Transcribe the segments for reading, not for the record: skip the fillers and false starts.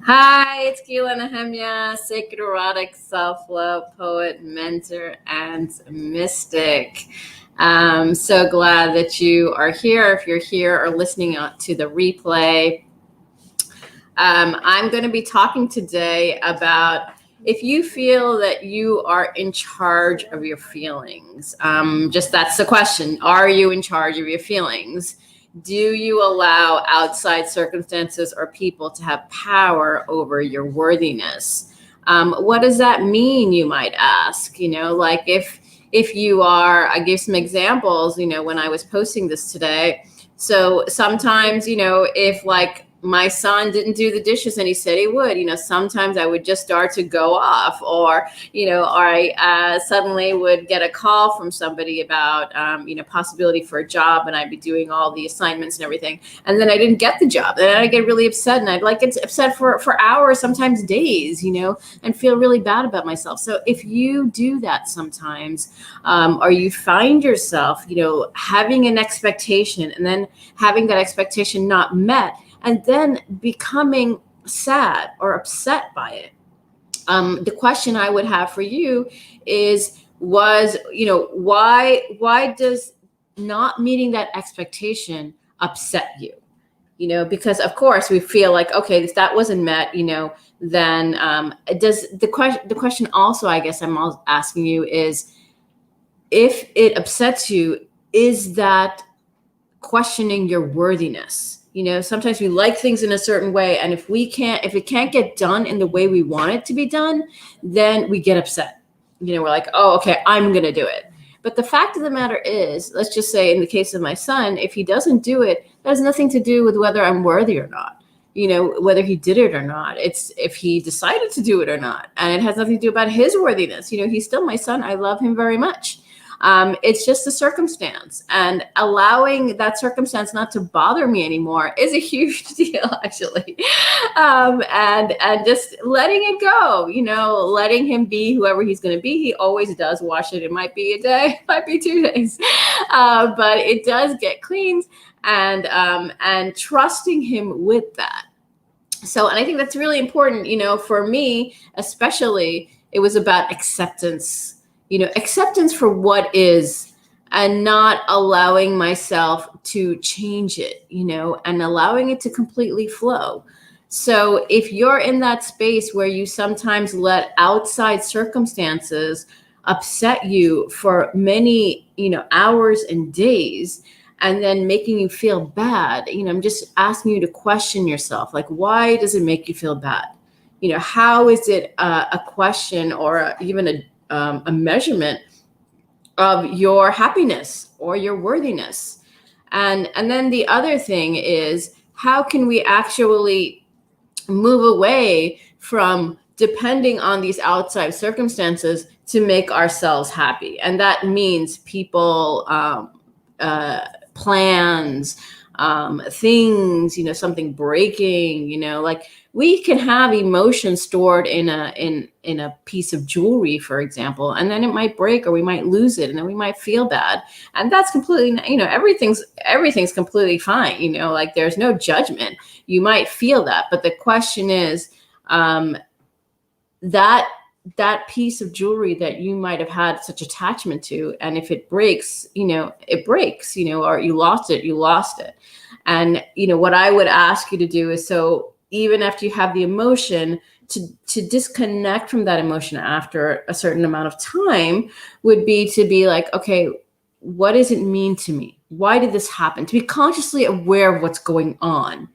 Hi, it's Gila Nehemia, sacred erotic self-love poet, mentor, and mystic. I'm so glad that you are here. If you're here or listening to the replay, I'm going to be talking today about if you feel that you are in charge of your feelings. Just that's the question. Are you in charge of your feelings? Do you allow outside circumstances or people to have power over your worthiness? What does that mean, you might ask? Like if you are, I gave some examples, when I was posting this today. So sometimes, if like my son didn't do the dishes and he said he would, sometimes I would just start to go off, or I suddenly would get a call from somebody about, possibility for a job, and I'd be doing all the assignments and everything. And then I didn't get the job. Then I'd get really upset, and I'd get upset for hours, sometimes days, and feel really bad about myself. So if you do that sometimes, or you find yourself, having an expectation and then having that expectation not met, and then becoming sad or upset by it. The question I would have for you why does not meeting that expectation upset you? Because of course we feel like, okay, if that wasn't met, then does the question also, I guess I'm asking you, is if it upsets you, is that questioning your worthiness? Sometimes we like things in a certain way, and if it can't get done in the way we want it to be done, then we get upset. We're like, oh, okay, I'm gonna do it. But the fact of the matter is, let's just say in the case of my son, if he doesn't do it, that has nothing to do with whether I'm worthy or not, whether he did it or not. It's if he decided to do it or not, and it has nothing to do about his worthiness. He's still my son. I love him very much. It's just a circumstance, and allowing that circumstance not to bother me anymore is a huge deal, actually. And just letting it go, letting him be whoever he's going to be. He always does wash it. It might be a day, it might be 2 days, but it does get cleaned, and trusting him with that. So, and I think that's really important, for me, especially, it was about acceptance. Acceptance for what is, and not allowing myself to change it, and allowing it to completely flow. So if you're in that space where you sometimes let outside circumstances upset you for many, hours and days, and then making you feel bad, I'm just asking you to question yourself. Like, why does it make you feel bad? How is it a question or even a measurement of your happiness or your worthiness? And then the other thing is, how can we actually move away from depending on these outside circumstances to make ourselves happy? And that means people, plans, things, something breaking, like we can have emotion stored in a piece of jewelry, for example, and then it might break, or we might lose it, and then we might feel bad. And that's completely, everything's completely fine, like there's no judgment. You might feel that, but the question is, that piece of jewelry that you might have had such attachment to, and if it breaks, it breaks, or you lost it. And what I would ask you to do is, so even after you have the emotion, to disconnect from that emotion after a certain amount of time would be to be like, okay, what does it mean to me? Why did this happen? To be consciously aware of what's going on,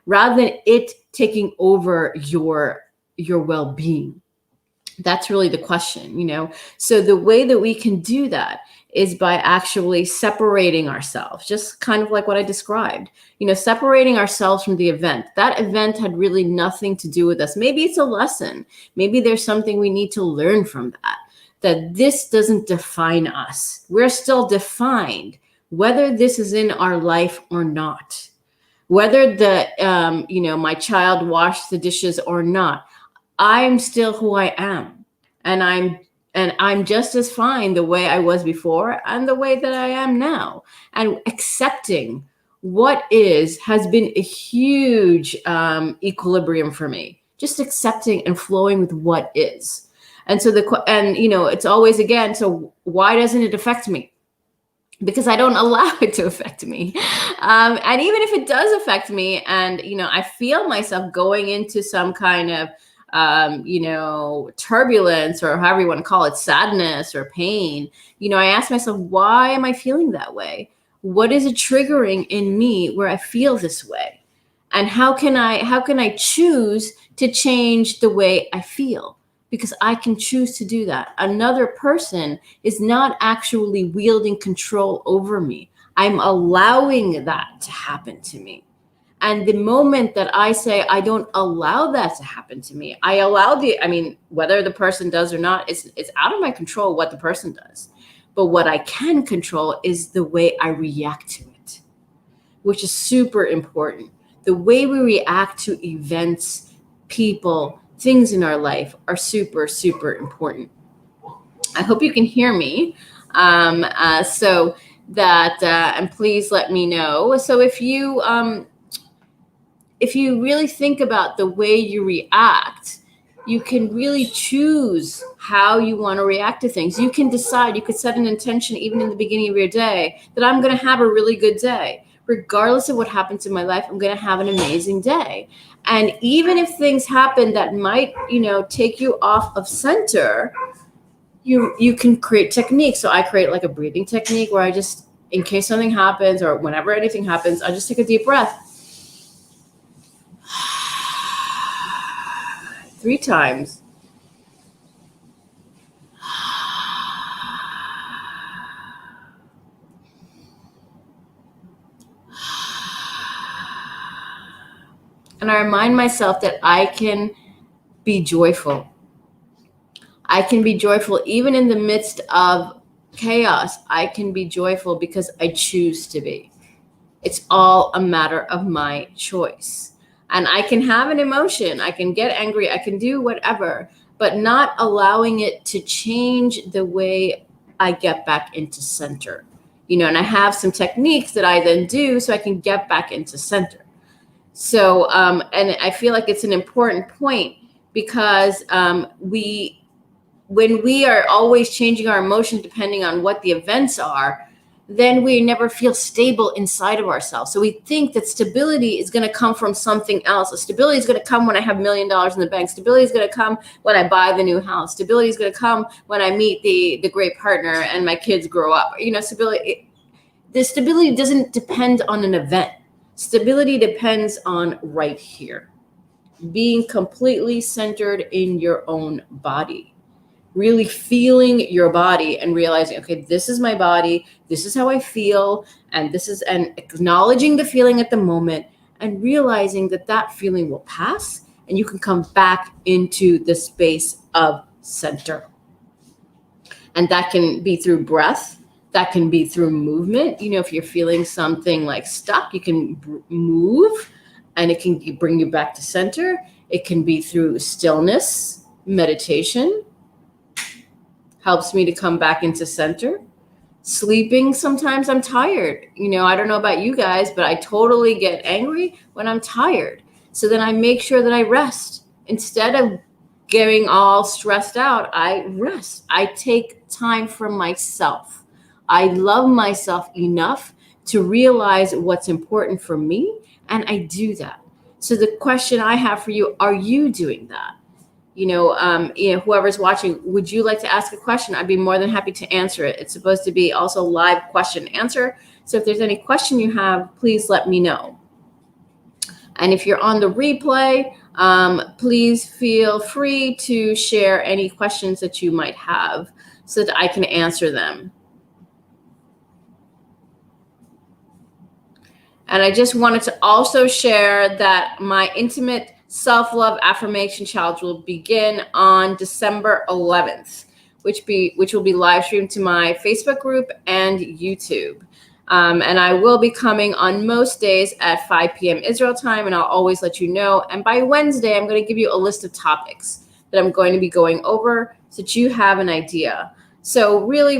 rather than it taking over your well-being. That's really the question, So the way that we can do that is by actually separating ourselves, just kind of like what I described, separating ourselves from the event. That event had really nothing to do with us. Maybe it's a lesson. Maybe there's something we need to learn from that this doesn't define us. We're still defined, whether this is in our life or not, whether my child washed the dishes or not. I'm still who I am, and I'm just as fine the way I was before and the way that I am now, and accepting what is has been a huge equilibrium for me. Just accepting and flowing with what is. And so it's always again, so why doesn't it affect me? Because I don't allow it to affect me. And even if it does affect me and, I feel myself going into some kind of, turbulence, or however you want to call it, sadness or pain, I ask myself, why am I feeling that way? What is it triggering in me where I feel this way? And how can I choose to change the way I feel? Because I can choose to do that. Another person is not actually wielding control over me. I'm allowing that to happen to me. And the moment that I say, I don't allow that to happen to me, whether the person does or not, it's out of my control what the person does. But what I can control is the way I react to it, which is super important. The way we react to events, people, things in our life are super, super important. I hope you can hear me. And please let me know. So if you really think about the way you react, you can really choose how you want to react to things. You can decide, you could set an intention even in the beginning of your day that I'm going to have a really good day. Regardless of what happens in my life, I'm going to have an amazing day. And even if things happen that might, take you off of center, you can create techniques. So I create like a breathing technique where I just, in case something happens or whenever anything happens, I just take a deep breath. 3 times. And I remind myself that I can be joyful. I can be joyful even in the midst of chaos. I can be joyful because I choose to be. It's all a matter of my choice. And I can have an emotion. I can get angry. I can do whatever, but not allowing it to change the way I get back into center. And I have some techniques that I then do so I can get back into center. So, and I feel like it's an important point because when we are always changing our emotions depending on what the events are, then we never feel stable inside of ourselves. So we think that stability is going to come from something else. Stability is going to come when I have $1 million in the bank. Stability is going to come when I buy the new house. Stability is going to come when I meet the great partner and my kids grow up. The stability doesn't depend on an event. Stability depends on right here, being completely centered in your own body. Really feeling your body and realizing, okay, this is my body, this is how I feel, and acknowledging the feeling at the moment and realizing that feeling will pass and you can come back into the space of center. And that can be through breath, that can be through movement. If you're feeling something like stuck, you can move and it can bring you back to center. It can be through stillness, meditation. Helps me to come back into center. Sleeping, sometimes I'm tired. I don't know about you guys, but I totally get angry when I'm tired. So then I make sure that I rest. Instead of getting all stressed out, I rest. I take time for myself. I love myself enough to realize what's important for me, and I do that. So the question I have for you, are you doing that? Whoever's watching, would you like to ask a question? I'd be more than happy to answer it. It's supposed to be also live question answer. So if there's any question you have, please let me know. And if you're on the replay, please feel free to share any questions that you might have so that I can answer them. And I just wanted to also share that my intimate self-love affirmation challenge will begin on December 11th, which will be live streamed to my Facebook group and YouTube. And I will be coming on most days at 5 p.m. Israel time, and I'll always let you know. And by Wednesday, I'm going to give you a list of topics that I'm going to be going over so that you have an idea. So really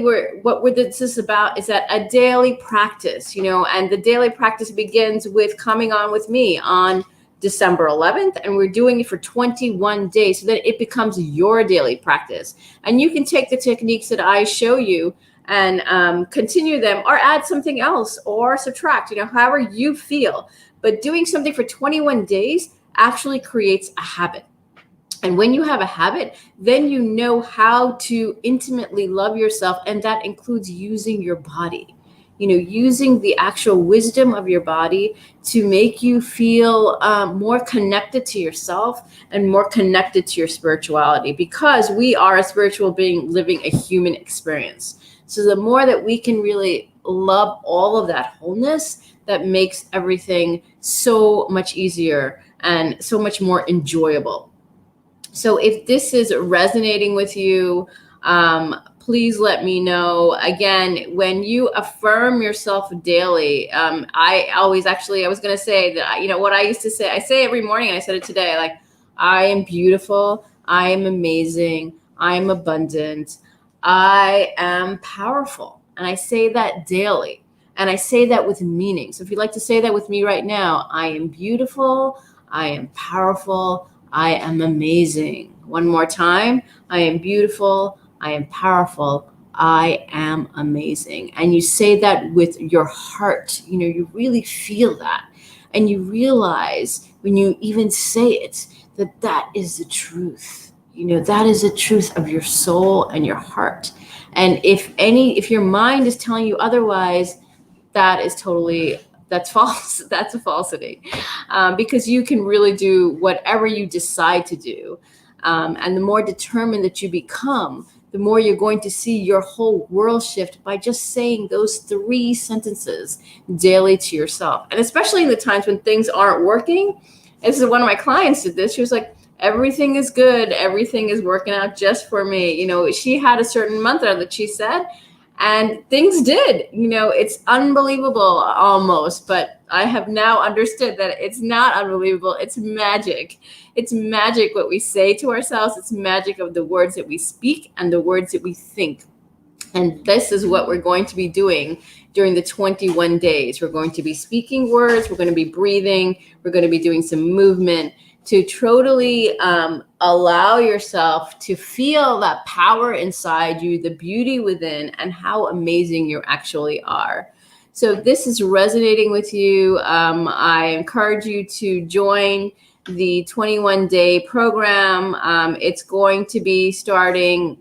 this is about is that a daily practice, and the daily practice begins with coming on with me on December 11th, and we're doing it for 21 days so that it becomes your daily practice. And you can take the techniques that I show you and continue them or add something else or subtract, however you feel. But doing something for 21 days actually creates a habit. And when you have a habit, then you know how to intimately love yourself. And that includes using your body, using the actual wisdom of your body to make you feel more connected to yourself and more connected to your spirituality, because we are a spiritual being living a human experience. So the more that we can really love all of that wholeness, that makes everything so much easier and so much more enjoyable. So if this is resonating with you, please let me know. Again, when you affirm yourself daily, I was going to say that, what I used to say, I say every morning, and I said it today, like, I am beautiful, I am amazing, I am abundant, I am powerful. And I say that daily. And I say that with meaning. So if you'd like to say that with me right now, I am beautiful, I am powerful, I am amazing. One more time. I am beautiful. I am powerful. I am amazing. And you say that with your heart. You really feel that. And you realize when you even say it, that is the truth. That is the truth of your soul and your heart. And if your mind is telling you otherwise, that's false. That's a falsity, because you can really do whatever you decide to do. And the more determined that you become, the more you're going to see your whole world shift by just saying those 3 sentences daily to yourself. And especially in the times when things aren't working. This is one of my clients did this. She was like, everything is good. Everything is working out just for me. She had a certain mantra that she said, and things did. It's unbelievable almost, but I have now understood that it's not unbelievable. It's magic. It's magic what we say to ourselves. It's magic of the words that we speak and the words that we think. And this is what we're going to be doing during the 21 days. We're going to be speaking words. We're going to be breathing. We're going to be doing some movement to totally allow yourself to feel that power inside you, the beauty within, and how amazing you actually are. So if this is resonating with you, I encourage you to join the 21-day program. It's going to be starting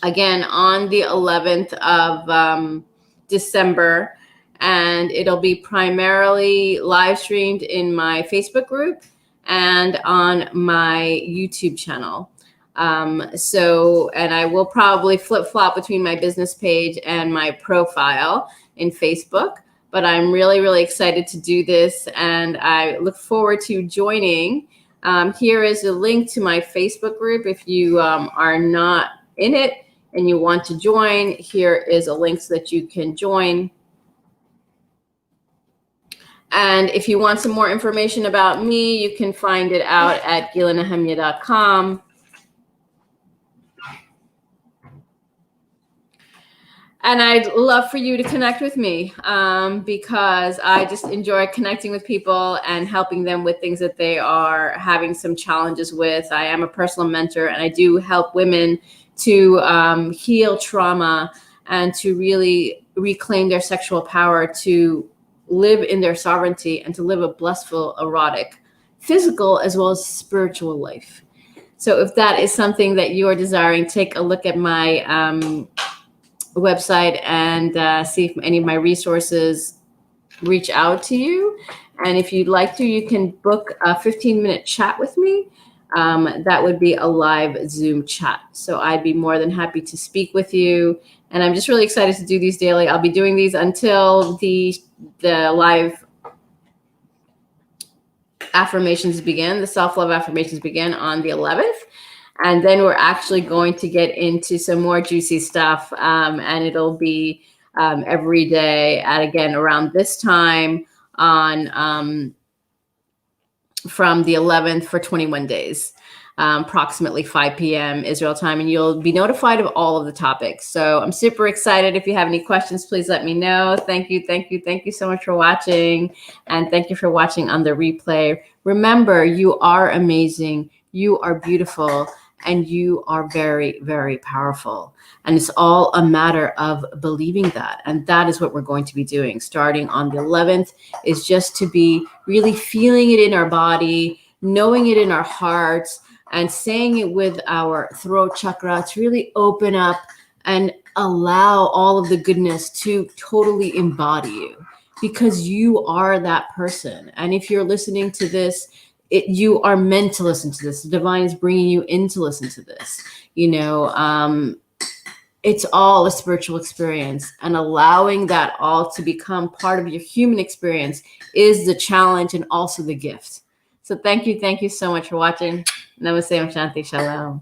again on the 11th of December, and it'll be primarily live streamed in my Facebook group and on my YouTube channel. And I will probably flip-flop between my business page and my profile in Facebook, but I'm really, really excited to do this, and I look forward to joining. Here is a link to my Facebook group. If you are not in it and you want to join, here is a link so that you can join. And if you want some more information about me, you can find it out at gilanahemia.com. And I'd love for you to connect with me because I just enjoy connecting with people and helping them with things that they are having some challenges with. I am a personal mentor, and I do help women to heal trauma and to really reclaim their sexual power, to live in their sovereignty, and to live a blissful, erotic, physical, as well as spiritual life. So if that is something that you are desiring, take a look at my website and see if any of my resources reach out to you. And if you'd like to, you can book a 15-minute chat with me. That would be a live Zoom chat. So I'd be more than happy to speak with you. And I'm just really excited to do these daily. I'll be doing these until the live affirmations begin, the self-love affirmations begin on the 11th. And then we're actually going to get into some more juicy stuff. And it'll be every day at, again, around this time on from the 11th for 21 days. Approximately 5 p.m. Israel time, and you'll be notified of all of the topics. So I'm super excited. If you have any questions, please let me know. Thank you so much for watching, and thank you for watching on the replay. Remember, you are amazing, you are beautiful, and you are very, very powerful. And it's all a matter of believing that. And that is what we're going to be doing starting on the 11th, is just to be really feeling it in our body, knowing it in our hearts, and saying it with our throat chakra to really open up and allow all of the goodness to totally embody you, because you are that person. And if you're listening to this, you are meant to listen to this. The divine is bringing you in to listen to this. It's all a spiritual experience, and allowing that all to become part of your human experience is the challenge and also the gift. So thank you so much for watching. Namaste, Shanti, Shalom.